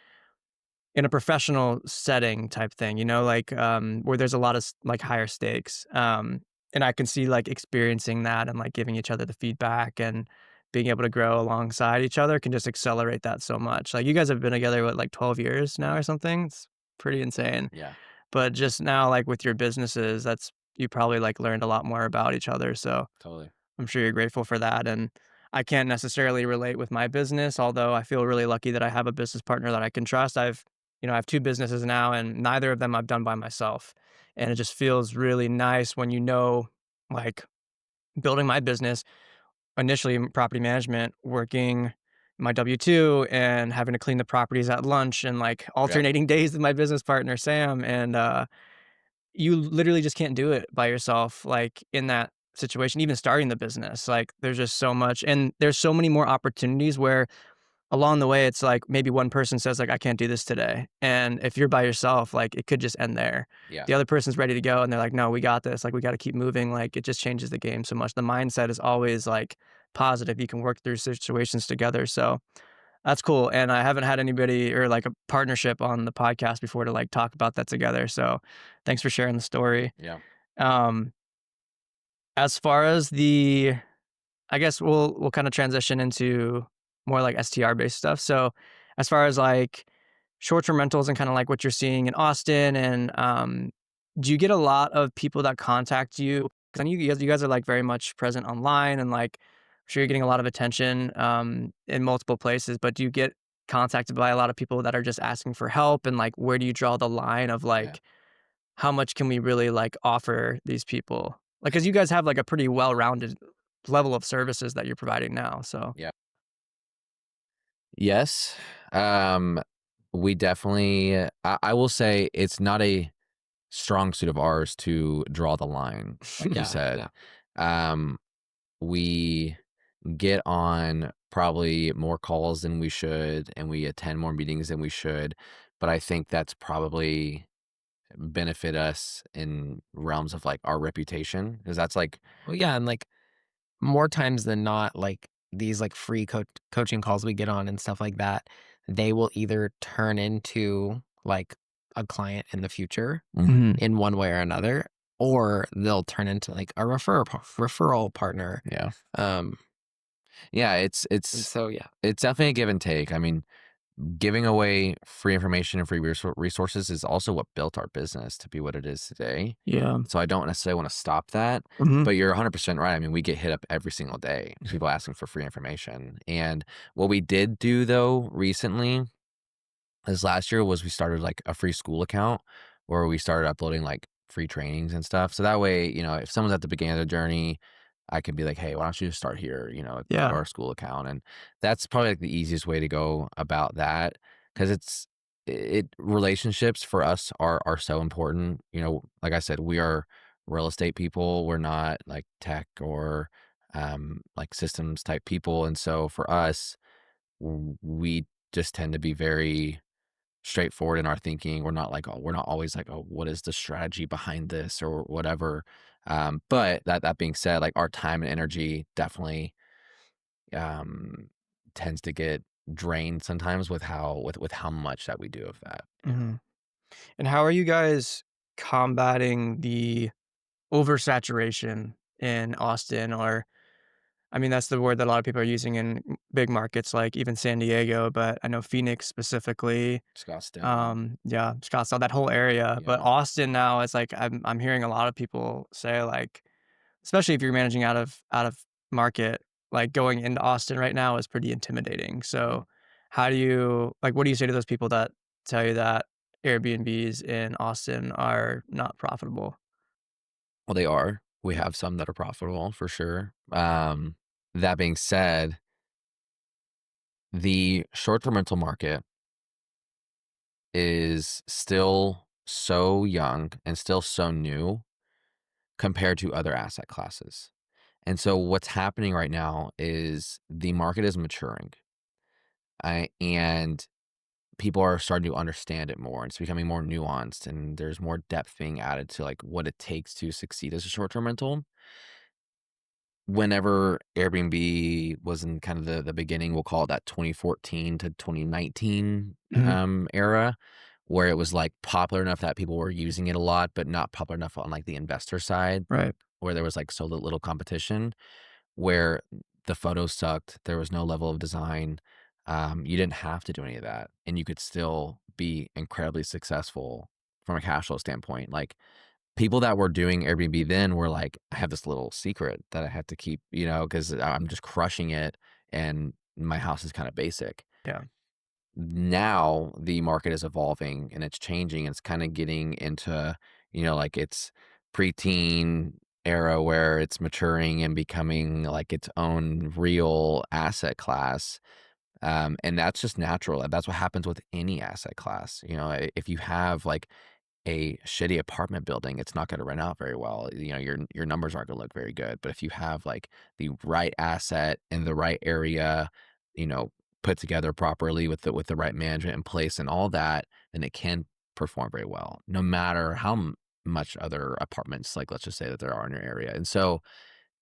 in a professional setting type thing, like, where there's a lot of like higher stakes. And I can see like experiencing that and like giving each other the feedback and being able to grow alongside each other can just accelerate that so much. Like you guys have been together, what, like 12 years now or something? It's pretty insane. Yeah. But just now, like with your businesses, you probably like learned a lot more about each other. So Totally. I'm sure you're grateful for that. And I can't necessarily relate with my business, although I feel really lucky that I have a business partner that I can trust. I have two businesses now, and neither of them I've done by myself. And it just feels really nice when like building my business, initially in property management, working my W-2 and having to clean the properties at lunch and like Yeah. alternating days with my business partner, Sam. And you literally just can't do it by yourself, like, in that situation, even starting the business, like, there's just so much and there's so many more opportunities where along the way, it's like maybe one person says, like, "I can't do this today," and if you're by yourself, like, it could just end there. Yeah. The other person's ready to go, and they're like, "No, we got this, like, we gotta keep moving," like, it just changes the game so much. The mindset is always, like, positive. You can work through situations together, so that's cool, and I haven't had anybody or, like, a partnership on the podcast before to, like, talk about that together, so thanks for sharing the story. Yeah. Um, as far as I guess we'll kinda transition into more, like, STR based stuff, so, as far as, like, short-term rentals and kinda like what you're seeing in Austin and, do you get a lot of people that contact you? 'Cause I know you guys are, like, very much present online and, like, I'm sure you're getting a lot of attention, in multiple places, but do you get contacted by a lot of people that are just asking for help, and, like, where do you draw the line of, Yeah. like, how much can we really, like, offer these people? Like, because you guys have, like, a pretty well-rounded level of services that you're providing now, so Yeah. Yes. Um, we definitely, I will say it's not a strong suit of ours to draw the line, like you Yeah. said. Yeah. Um, we get on probably more calls than we should, and we attend more meetings than we should. But I think that's probably benefit us in realms of like our reputation, because that's like, Well, yeah, and like more times than not, like these like free coaching calls we get on and stuff like that, they will either turn into like a client in the future Mhm. Mhm. in one way or another, or they'll turn into like a referral partner. Yeah. Um, Yeah, And so, yeah. it's definitely a give and take. I mean, giving away free information and free resources is also what built our business to be what it is today. Yeah. So I don't necessarily want to stop that, Mhm. but you're 100% right. I mean, we get hit up every single day, people asking for free information. And what we did do though recently this last year was we started like a free school account where we started uploading like free trainings and stuff. So that way, if someone's at the beginning of their journey, I can be like, hey, why don't you just start here, Yeah. our school account. And that's probably like the easiest way to go about that. Cause relationships for us are so important. Like I said, we are real estate people. We're not like tech or like systems type people. And so for us, we just tend to be very straightforward in our thinking. We're not always like, oh, what is the strategy behind this or whatever. But that being said, like our time and energy definitely um, tends to get drained sometimes with how much that we do of that. Yeah. Mhm. And how are you guys combating the oversaturation in Austin? Or, I mean, that's the word that a lot of people are using in big markets like even San Diego, but I know Phoenix specifically. Scottsdale. Yeah, Scottsdale, that whole area. But Yeah. Austin now, it's like I'm hearing a lot of people say like, especially if you're managing out of market, like going into Austin right now is pretty intimidating. So how do you like what do you say to those people that tell you that Airbnbs in Austin are not profitable? Well, they are. We have some that are profitable for sure. That being said, the short-term rental market is still so young and still so new compared to other asset classes. And so what's happening right now is the market is maturing. And people are starting to understand it more. It's becoming more nuanced and there's more depth being added to like what it takes to succeed as a short-term rental. Whenever Airbnb was in kind of the beginning, we'll call it that 2014 to 2019 Mhm. era, where it was like popular enough that people were using it a lot, but not popular enough on like the investor side, Right. where there was like so little competition, where the photos sucked, there was no level of design. You didn't have to do any of that, and you could still be incredibly successful from a cash flow standpoint. Like people that were doing Airbnb then were like, I have this little secret that I have to keep, because I'm just crushing it and my house is kind of basic. Yeah. Now the market is evolving and it's changing. It's kind of getting into, like it's preteen era where it's maturing and becoming like its own real asset class. And that's just natural. That's what happens with any asset class. If you have like a shitty apartment building, it's not going to rent out very well. Your numbers aren't going to look very good. But if you have like the right asset in the right area, you know, put together properly with the right management in place and all that, then it can perform very well, no matter how much other apartments, like let's just say that there are in your area. And so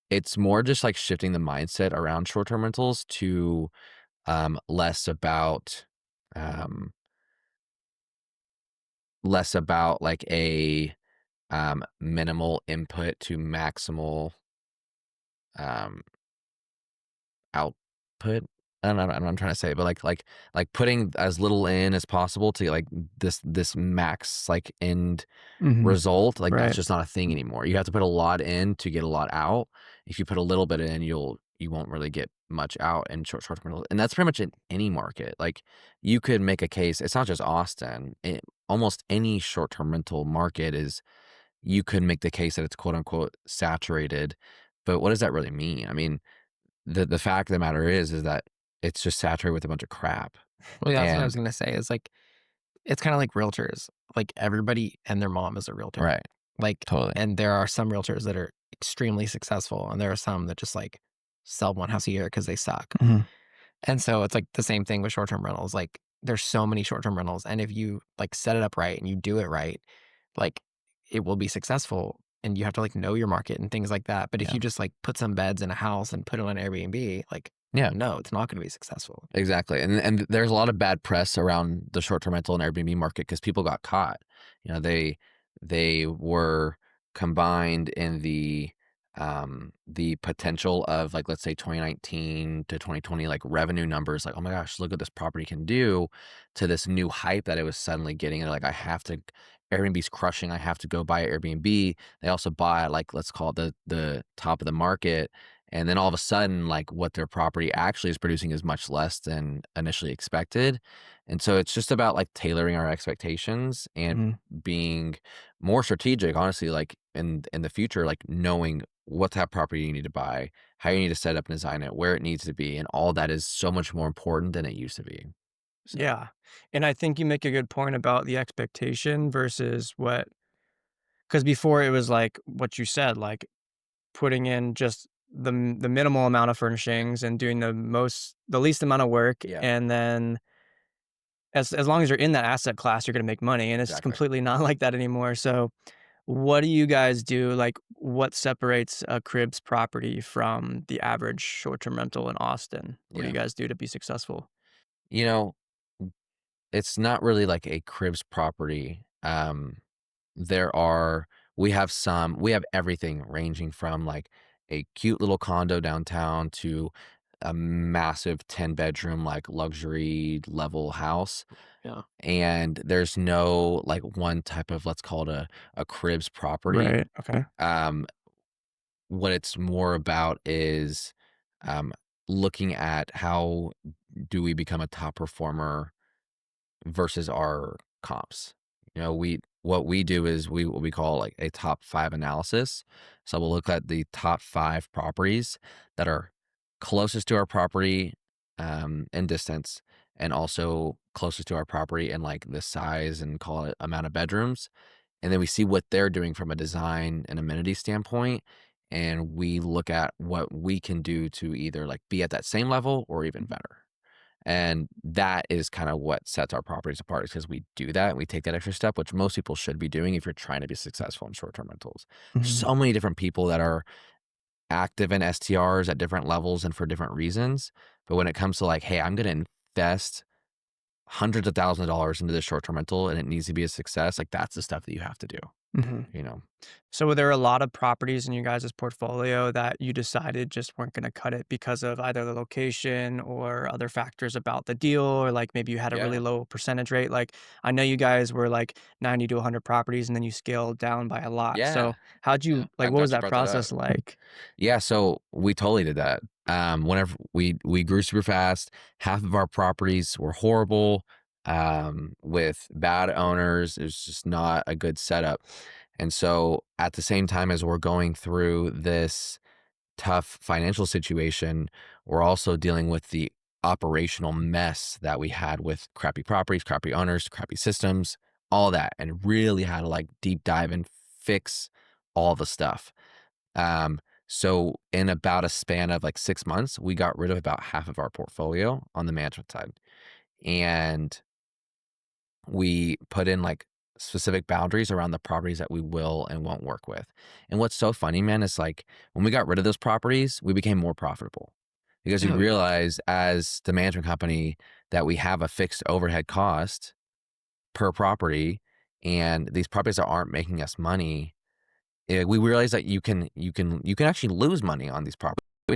it's more just like shifting the mindset around short-term rentals to less about um, like a minimal input to maximal um, output. I don't know what I'm trying to say, but like putting as little in as possible to like this max like end Mhm. result. Like that's Right. just not a thing anymore. You have to put a lot in to get a lot out. If you put a little bit in, you won't really get much out in short term. And that's pretty much in any market. Like you could make a case. It's not just Austin. Almost any short term rental market is you could make the case that it's quote unquote saturated. But what does that really mean? I mean, the fact of the matter is that it's just saturated with a bunch of crap. Well, yeah, that's what I And was gonna say, is, like, it's kinda like realtors. Like, everybody and their mom is a realtor. right, Like, totally. and there are some realtors that are extremely successful, and there are some that just, like, sell 1 house a year because they suck. Mhm. And so it's, like, the same thing with short-term rentals. Like, there's so many short-term rentals, and if you, like, set it up right and you do it right, like, it will be successful, and you have to, like, know your market and things like that. But if Yeah. you just, like, put some beds in a house and put it on Airbnb, like, Yeah. no, it's not gonna be successful. Exactly, and there's a lot of bad press around the short-term rental and Airbnb market because people got caught. They were combined in the the potential of like, let's say 2019 to 2020, like revenue numbers, like, oh my gosh, look what this property can do, to this new hype that it was suddenly getting. And like, Airbnb's crushing. I have to go buy Airbnb. They also buy like, let's call it the top of the market. And then all of a sudden, like what their property actually is producing is much less than initially expected. And so it's just about like tailoring our expectations and Mhm. being more strategic, honestly, like in the future, like knowing what type of property you need to buy, how you need to set up and design it, where it needs to be, and all that is so much more important than it used to be. So Yeah. And I think you make a good point about the expectation versus what, because before it was like what you said, like putting in just the minimal amount of furnishings and doing the least amount of work, yeah, and then as long as you're in that asset class, you're gonna make money, and it's exactly. completely not like that anymore. So, what do you guys do? Like, what separates a cribs property from the average short-term rental in Austin? What do Yeah. you guys do to be successful? You know, it's not really like a cribs property. There are we have everything ranging from like a cute little condo downtown to a massive 10 bedroom like luxury level house. Yeah. And there's no like one type of, let's call it a cribs property. Right. Okay. Um, what it's more about is um, looking at how do we become a top performer versus our comps. What we do is what we call like a top 5 analysis. So we'll look at the top 5 properties that are closest to our property in distance, and also closest to our property in like the size and call it amount of bedrooms. And then we see what they're doing from a design and amenity standpoint. And we look at what we can do to either like be at that same level or even better. And that is kind of what sets our properties apart, is because we do that and we take that extra step, which most people should be doing if you're trying to be successful in short-term rentals. There's Mhm. so many different people that are active in STRs at different levels and for different reasons. But when it comes to like, hey, I'm going to invest hundreds of thousands of dollars into this short-term rental and it needs to be a success, like that's the stuff that you have to do, Mhm. you know? So were there a lot of properties in your guys' portfolio that you decided just weren't gonna cut it because of either the location or other factors about the deal, or like maybe you had a really Yeah. low percentage rate? Like, I know you guys were like 90 to 100 properties and then you scaled down by a lot. Yeah. So how'd Yeah. you like I'm what was glad you that brought that up. process like? Yeah, so we totally did that. Whenever we grew super fast, half of our properties were horrible, with bad owners. It was just not a good setup. And so at the same time as we're going through this tough financial situation, we're also dealing with the operational mess that we had with crappy properties, crappy owners, crappy systems, all that, and really had to like deep dive and fix all the stuff. Um, so in about a span of like 6 months, we got rid of about half of our portfolio on the management side. And we put in like specific boundaries around the properties that we will and won't work with. And what's so funny, man, is like when we got rid of those properties, we became more profitable because we Oh yeah. realized as the management company that we have a fixed overhead cost per property, and these properties that aren't making us money, we realized that you can actually lose money on these properties. We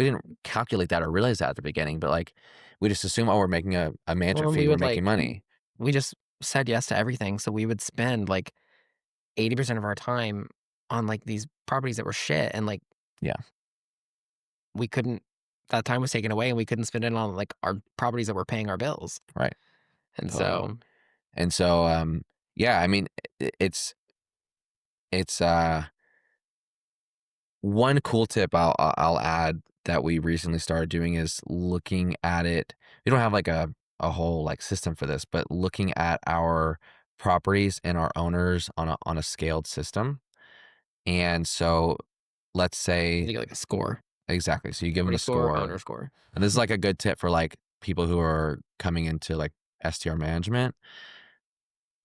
didn't calculate that or realize that at the beginning, but like we just assume, oh, we're making a Well, management and fee, we we're would making like money. we just said yes to everything, so we would spend like 80% of our time on like these properties that were shit, and like Yeah, we couldn't that time was taken away and we couldn't spend it on like our properties that were paying our bills. right, And totally. so And so, yeah, I mean, it's one cool tip I'll add that we recently started doing is looking at it. We don't have like a whole like system for this, but looking at our properties and our owners on a scaled system. And so let's you say get like a score, exactly. So you give them property a score, score. owner score. And this is like a good tip for like people who are coming into like STR management.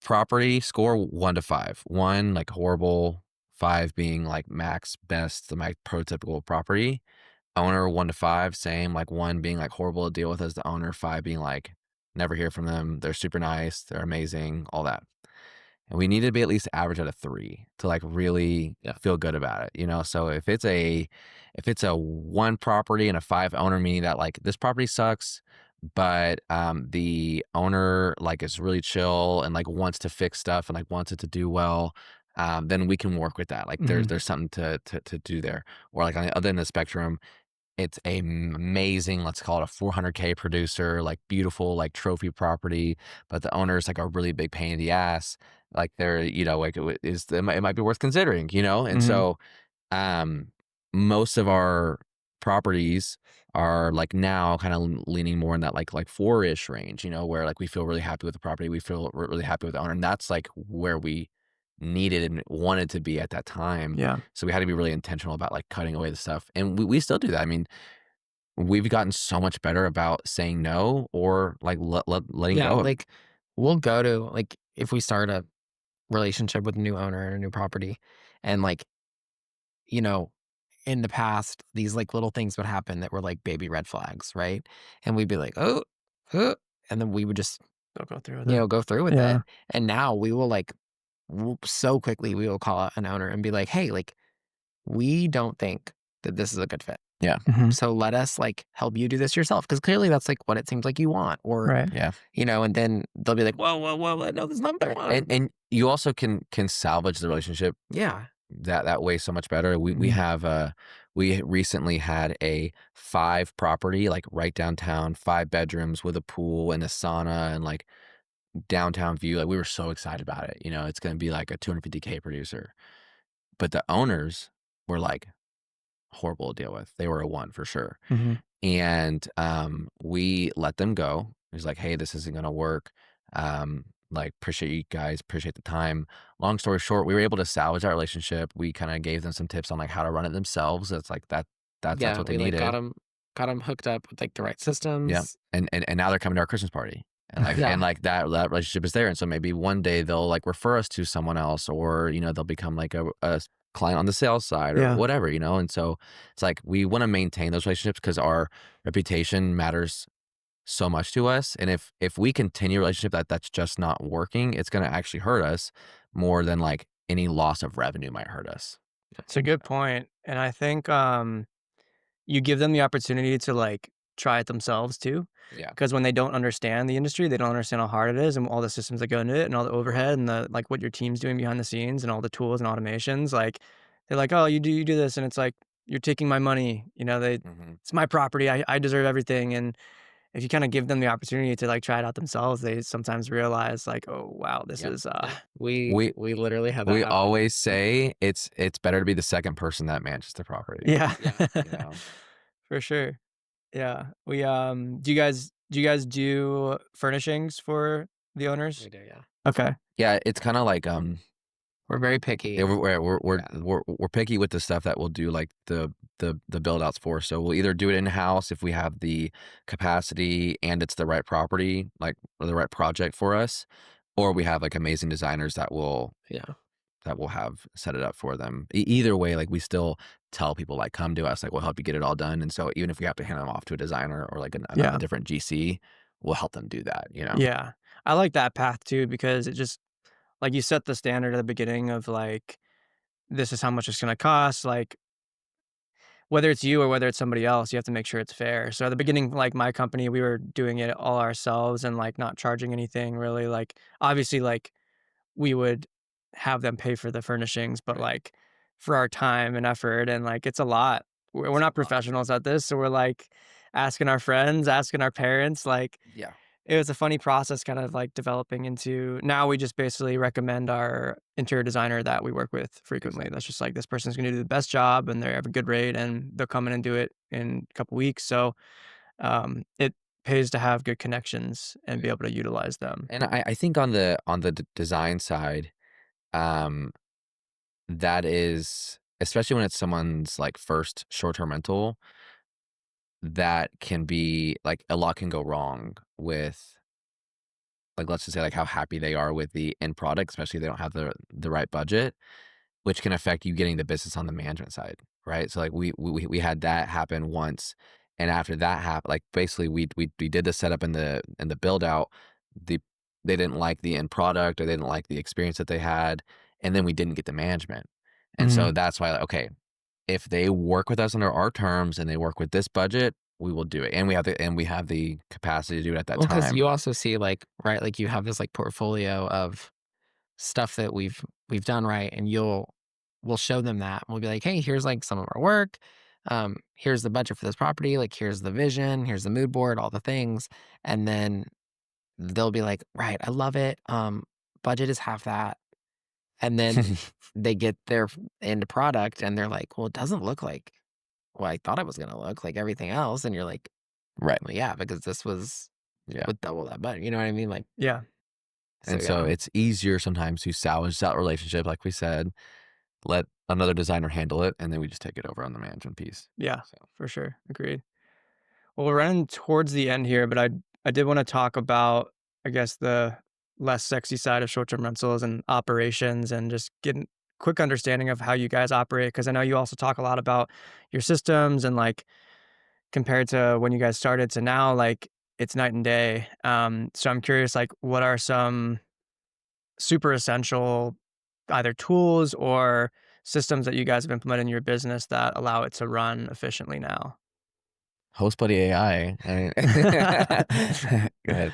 Property score 1 to 5. 1 like horrible, 5 being like max best, the my prototypical property. Owner 1 to 5, same, like 1 being like horrible to deal with as the owner, 5 being like never hear from them. They're super nice, they're amazing, all that. and we need to be at least average at a 3 to like really feel good about it, you know? So if it's a 1 property and a 5 owner, meaning that like this property sucks, but the owner like is really chill and like wants to fix stuff and like wants it to do well, then we can work with that. Like there's something to do there. Or like on the other end of the spectrum, it's a amazing, let's call it a 400K producer, like beautiful, like trophy property, but the owner is like a really big pain in the ass. Like they're, you know, like it might be worth considering, you know? And so, um, most of our properties are like now kind of leaning more in that like 4-ish range, you know, where like we feel really happy with the property, we feel really happy with the owner, and that's like where we needed and wanted to be at that time. Yeah. So we had to be really intentional about like cutting away the stuff, and we still do that. I mean, we've gotten so much better about saying no or like letting Yeah, go. like we'll go to like if we start a relationship with a new owner and a new property, and like, you know, in the past, these like little things would happen that were like baby red flags, right? And we'd be like, oh, and then we would just, They'll go through with it. go through with Yeah. it. And now we will like so quickly we will call out an owner and be like, hey, like we don't think that this is a good fit. Yeah. So let us like help you do this yourself. Cause clearly that's like what it seems like you want. Or, Right. Yeah. and then they'll be like, whoa, no, this is not what I want. And you also can salvage the relationship Yeah. that way so much better. We have we recently had a 5 property like right downtown, 5 bedrooms with a pool and a sauna and like downtown view. Like we were so excited about it. You know, it's going to be like a 250K producer. But the owners were like horrible to deal with. They were a 1 for sure. And we let them go. It was like, hey, this isn't going to work. Like, appreciate you guys, appreciate the time. Long story short, we were able to salvage that relationship. We kind of gave them some tips on like how to run it themselves. It's like that's Yeah. what they We like needed. got them hooked up with like the right Yeah. systems. And now they're coming to our Christmas party. And like, Yeah. and like that relationship is there. And so maybe one day they'll like refer us to someone else, or, you know, they'll become like a client on the sales side or Yeah. whatever, you know? And so it's like, we want to maintain those relationships because our reputation matters so much to us. And if we continue a relationship that's just not working, it's going to actually hurt us more than like any loss of revenue might hurt us. It's a good point. And I think you give them the opportunity to like try it themselves too. Yeah. Because when they don't understand the industry, they don't understand how hard it is and all the systems that go into it and all the overhead and the like what your team's doing behind the scenes and all the tools and automations. Like they're like, oh, you do this, and it's like you're taking my money. You know, it's my property. I deserve everything. And if you kind of give them the opportunity to like try it out themselves, they sometimes realize like, oh wow, this is We literally have that We happen. always say it's better to be the second person that manages the property. yeah. You know? For sure. Yeah. We do you guys do furnishings for the owners? We do, yeah. Okay. Yeah, it's kind of like We're very picky. yeah, we're Yeah. we're picky with the stuff that we'll do like the build outs for. So we'll either do it in house if we have the capacity and it's the right property, like or the right project for us, or we have like amazing designers that will Yeah. have set it up for them. Either way, like we still tell people like come to us, like we'll help you get it all done. And so even if we have to hand them off to a designer or like Yeah. a different GC, we'll help them do that. You know? Yeah. I like that path too because it just like you set the standard at the beginning of like this is how much it's gonna cost. Like whether it's you or whether it's somebody else, you have to make sure it's fair. So at the beginning, like my company, we were doing it all ourselves and like not charging anything really. Like obviously like we would have them pay for the furnishings, but Right. like for our time and effort and like it's a lot. We're not professionals at this, so we're like asking our friends, asking our parents, like Yeah. it was a funny process kind of like developing into now we just basically recommend our interior designer that we work with frequently. That's just like this person's going to do the best job and they have a good rate and they'll come in and do it in a couple weeks. So it pays to have good connections and be able to utilize them. And I think on the design side, um, that is especially when it's someone's like first short term rental, that can be like a lot can go wrong with like let's just say like how happy they are with the end product, especially if they don't have the right budget, which can affect you getting the business on the management side, right? So like we had that happen once, and after that happened, like basically we did the setup and the build out. The they didn't like the end product or they didn't like the experience that they had, and then we didn't get the management. And so that's why, like, okay, if they work with us under our terms and they work with this budget, we will do it, and we have the capacity to do it at that Well, because time. you also see like, right, like you have this like portfolio of stuff that we've done, right, and we'll show them that. We'll be like, hey, here's like some of our work. Here's the budget for this property. Like, here's the vision. Here's the mood board. All the things, and then they'll be like, right, I love it. Budget is half that, and then they get their end product, and they're like, well, it doesn't look like what I thought it was gonna look like everything else, and you're like, Right. well, yeah, because this was Yeah. with double that budget. You know what I mean? Like, Yeah. And so it's easier sometimes to salvage that relationship, like we said, let another designer handle it, and then we just take it over on the management piece. Yeah, So. for sure. Agreed. Well, we're running towards the end here, but I did want to talk about, I guess, the less sexy side of short-term rentals and operations, and just get a quick understanding of how you guys operate. Because I know you also talk a lot about your systems, and like compared to when you guys started to now, like it's night and day. So I'm curious, like, what are some super essential either tools or systems that you guys have implemented in your business that allow it to run efficiently now? Host Buddy AI. Go ahead.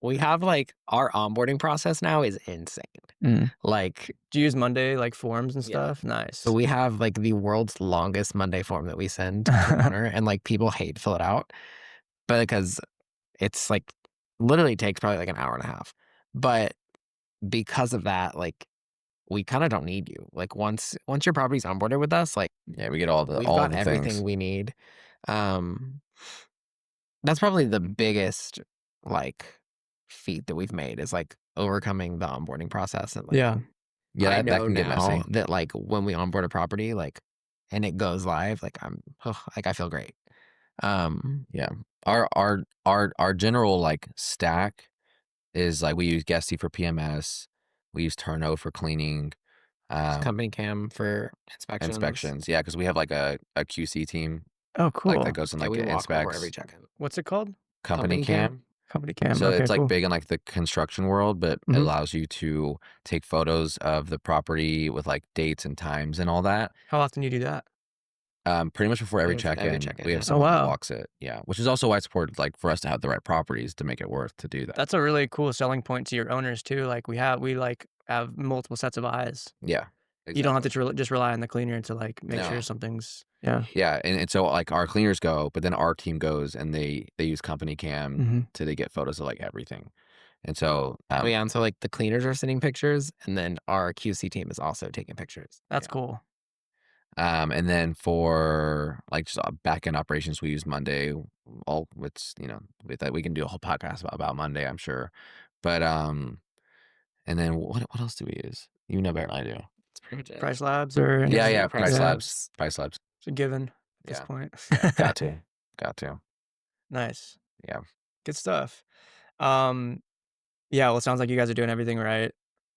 We have like our onboarding process now is insane. Like, Do you use Monday like forms and Yeah. stuff? Nice. so we have like the world's longest Monday form that we send to the owner, and like people hate to fill it out, but because it's like literally takes probably like an hour and a half. But because of that, like we kind of don't need you. Like once your property's onboarded with us, like Yeah, we get all we've the got everything things. we need. That's probably the biggest like feat that we've made is like overcoming the onboarding process. And like, Yeah. Yeah, I that know can get now messy. that like when we onboard a property, like, and it goes live, like like I feel great. Yeah. Our general like stack is like we use Guesty for PMS, we use Turno for cleaning, CompanyCam for inspections. Yeah, because we have like a QC team Oh, like that cool. goes and Yeah, like we walk before every inspects check-in. What's it called? CompanyCam. CompanyCam. So Okay, it's like cool. big in like the construction world, but it Mhm. allows you to take photos of the property with like dates and times and all that. How often do you do that? Pretty much before every Every check-in, check-in, we have yeah. someone who wow. walks it. Yeah, which is also why it's important, like for us to have the right properties to make it worth to do that. That's a really cool selling point to your owners too. Like we like have multiple sets of eyes. Yeah, You don't have to exactly. just rely on the cleaner to like make No. sure something's Yeah, and so like our cleaners go, but then our team goes and they use CompanyCam Mhm. to they get photos of like everything. And so Oh yeah, and so like the cleaners are sending pictures, and then our QC team is also taking pictures. That's Yeah. cool. And then for like just back end operations, we use Monday. All it's with that we can do a whole podcast about Monday, I'm sure. But and then what else do we use? You know better than I do. That's pretty much it. Price labs or Yeah, Price Price Labs. Labs. It's a given at this Yeah. point. Got to. Nice. Yeah. Good stuff. Yeah, well, it sounds like you guys are doing everything right.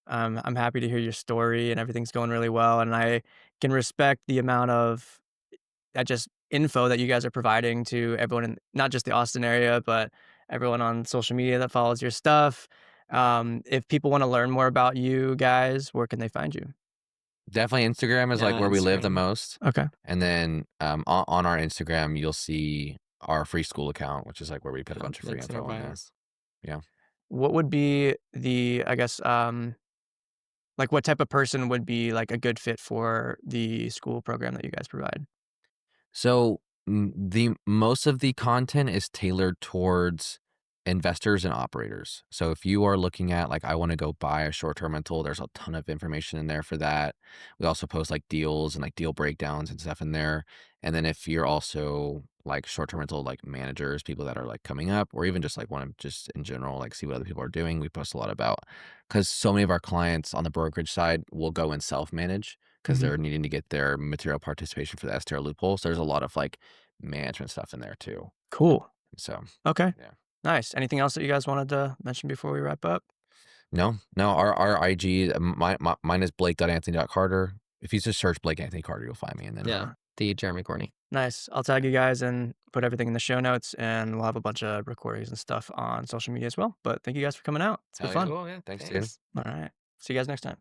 I'm happy to hear your story and everything's going really well. And I can respect the amount of just info that you guys are providing to everyone in not just the Austin area, but everyone on social media that follows your stuff. If people want to learn more about you guys, where can they find you? Definitely Instagram is like Yeah, where we live the Instagram. most. Okay. And then on our Instagram, you'll see our free school account, which is like where we put a bunch of free Links in our info on there. bios. Yeah. What would be the, I guess, like what type of person would be like a good fit for the school program that you guys provide? So the most of the content is tailored towards investors and operators. So if you are looking at like I want to go buy a short-term rental, there's a ton of information in there for that. We also post like deals and like deal breakdowns and stuff in there. And then if you're also like short-term rental like managers, people that are like coming up, or even just like want to just in general like see what other people are doing, we post a lot about because so many of our clients on the brokerage side will go and self-manage because they're needing to get their material participation for the STR loophole. So there's a lot of like management stuff in there too. Cool. So Okay. yeah. Nice. Anything else that you guys wanted to mention before we wrap up? No, our IG, mine is Blake.Anthony.Carter. If you just search Blake Anthony Carter, you'll find me. And then Yeah, the Jeremy Courtney. Nice. I'll tag you guys in put everything in the show notes, and we'll have a bunch of recordings and stuff on social media as well. But thank you guys for coming out. It's been Hell yeah. fun. Cool. Yeah. Thanks, dude. Thanks. All right. See you guys next time.